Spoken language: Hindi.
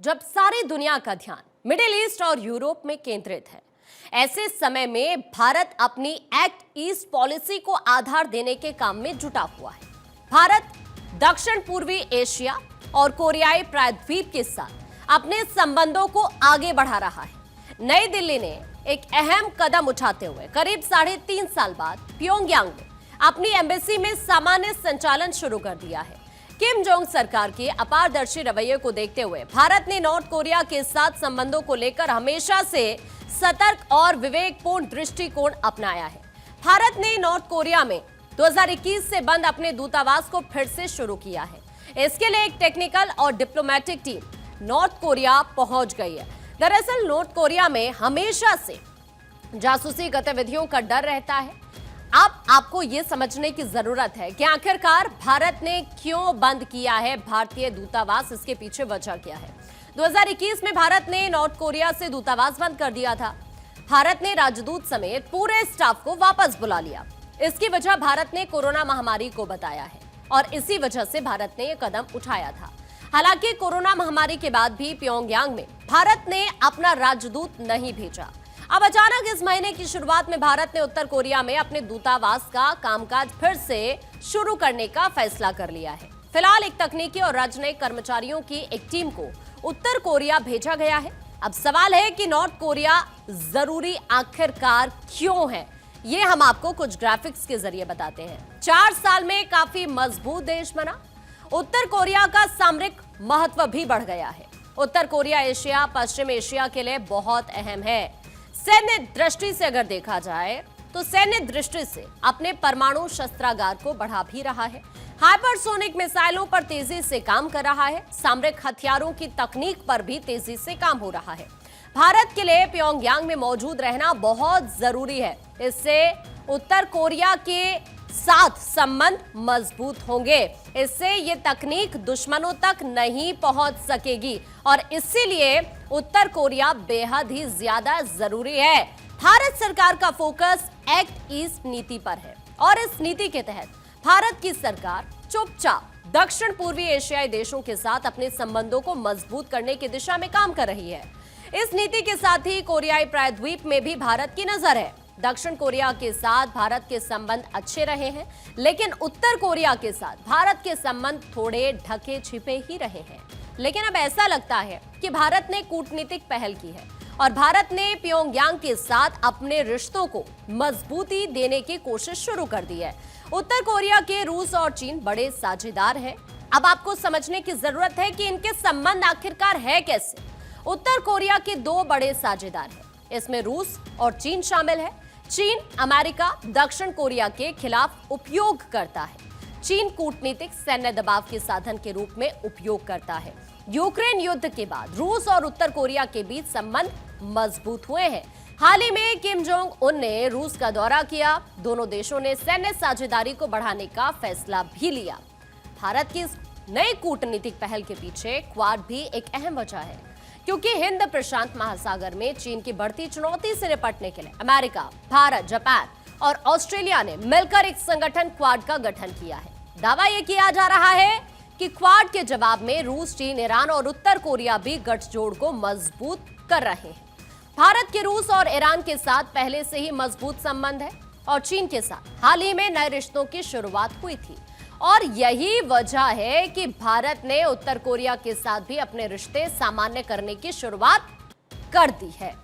जब सारी दुनिया का ध्यान मिडिल ईस्ट और यूरोप में केंद्रित है, ऐसे समय में भारत अपनी एक्ट ईस्ट पॉलिसी को आधार देने के काम में जुटा हुआ है। भारत दक्षिण पूर्वी एशिया और कोरियाई प्रायद्वीप के साथ अपने संबंधों को आगे बढ़ा रहा है। नई दिल्ली ने एक अहम कदम उठाते हुए करीब 3.5 साल बाद प्योंगयांग में अपनी एम्बेसी में सामान्य संचालन शुरू कर दिया है। किम जोंग सरकार के अपारदर्शी रवैये को देखते हुए भारत ने नॉर्थ कोरिया के साथ संबंधों को लेकर हमेशा से सतर्क और विवेकपूर्ण दृष्टिकोण अपनाया है। भारत ने नॉर्थ कोरिया में 2021 से बंद अपने दूतावास को फिर से शुरू किया है। इसके लिए एक टेक्निकल और डिप्लोमेटिक टीम नॉर्थ कोरिया पहुंच गई है। दरअसल नॉर्थ कोरिया में हमेशा से जासूसी गतिविधियों का डर रहता है। अब आपको यह समझने की जरूरत है कि आखिरकार भारत ने क्यों बंद किया है भारतीय दूतावास, इसके पीछे वजह क्या है। 2021 में भारत ने नॉर्थ कोरिया से दूतावास बंद कर दिया था। भारत ने राजदूत समेत पूरे स्टाफ को वापस बुला लिया। इसकी वजह भारत ने कोरोना महामारी को बताया है और इसी वजह से भारत ने यह कदम उठाया था। हालांकि कोरोना महामारी के बाद भी प्योंगयांग में भारत ने अपना राजदूत नहीं भेजा। अब अचानक इस महीने की शुरुआत में भारत ने उत्तर कोरिया में अपने दूतावास का कामकाज फिर से शुरू करने का फैसला कर लिया है। फिलहाल एक तकनीकी और राजनयिक कर्मचारियों की एक टीम को उत्तर कोरिया भेजा गया है। अब सवाल है कि नॉर्थ कोरिया जरूरी आखिरकार क्यों है, ये हम आपको कुछ ग्राफिक्स के जरिए बताते हैं। 4 साल में काफी मजबूत देश बना। उत्तर कोरिया का सामरिक महत्व भी बढ़ गया है। उत्तर कोरिया एशिया, पश्चिम एशिया के लिए बहुत अहम है। सैन्य दृष्टि से अगर देखा जाए तो सैन्य दृष्टि से अपने परमाणु शस्त्रागार को बढ़ा भी रहा है। हाइपरसोनिक मिसाइलों पर तेजी से काम कर रहा है। सामरिक हथियारों की तकनीक पर भी तेजी से काम हो रहा है। भारत के लिए प्योंगयांग में मौजूद रहना बहुत जरूरी है। इससे उत्तर कोरिया के साथ संबंध मजबूत होंगे। इससे ये तकनीक दुश्मनों तक नहीं पहुंच सकेगी और इसीलिए उत्तर कोरिया बेहद ही ज्यादा जरूरी है। भारत सरकार का फोकस एक्ट ईस्ट नीति पर है और इस नीति के तहत भारत की सरकार चुपचाप दक्षिण पूर्वी एशियाई देशों के साथ अपने संबंधों को मजबूत करने की दिशा में काम कर रही है। इस नीति के साथ ही कोरियाई प्रायद्वीप में भी भारत की नजर है। दक्षिण कोरिया के साथ भारत के संबंध अच्छे रहे हैं, लेकिन उत्तर कोरिया के साथ भारत के संबंध थोड़े ढके छिपे ही रहे हैं। लेकिन अब ऐसा लगता है कि भारत ने कूटनीतिक पहल की है और भारत ने प्योंगयांग के साथ अपने रिश्तों को मजबूती देने की कोशिश शुरू कर दी है। उत्तर कोरिया के रूस और चीन बड़े साझेदार हैं। अब आपको समझने की जरूरत है कि इनके संबंध आखिरकार है कैसे। उत्तर कोरिया के 2 बड़े साझेदार हैं, इसमें रूस और चीन शामिल है। चीन अमेरिका दक्षिण कोरिया के खिलाफ उपयोग करता है। चीन कूटनीतिक सैन्य दबाव के साधन के रूप में उपयोग करता है। यूक्रेन युद्ध के बाद रूस और उत्तर कोरिया के बीच संबंध मजबूत हुए हैं। हाल ही में किम जोंग उन ने रूस का दौरा किया। दोनों देशों ने सैन्य साझेदारी को बढ़ाने का फैसला भी लिया। भारत की इस नई कूटनीतिक पहल के पीछे क्वाड भी एक अहम वजह है, क्योंकि हिंद प्रशांत महासागर में चीन की बढ़ती चुनौती से निपटने के लिए अमेरिका, भारत, जापान और ऑस्ट्रेलिया ने मिलकर एक संगठन क्वाड का गठन किया है। दावा यह किया जा रहा है कि क्वाड के जवाब में रूस, चीन, ईरान और उत्तर कोरिया भी गठजोड़ को मजबूत कर रहे हैं। भारत के रूस और ईरान के साथ पहले से ही मजबूत संबंध है और चीन के साथ हाल ही में नए रिश्तों की शुरुआत हुई थी और यही वजह है कि भारत ने उत्तर कोरिया के साथ भी अपने रिश्ते सामान्य करने की शुरुआत कर दी है।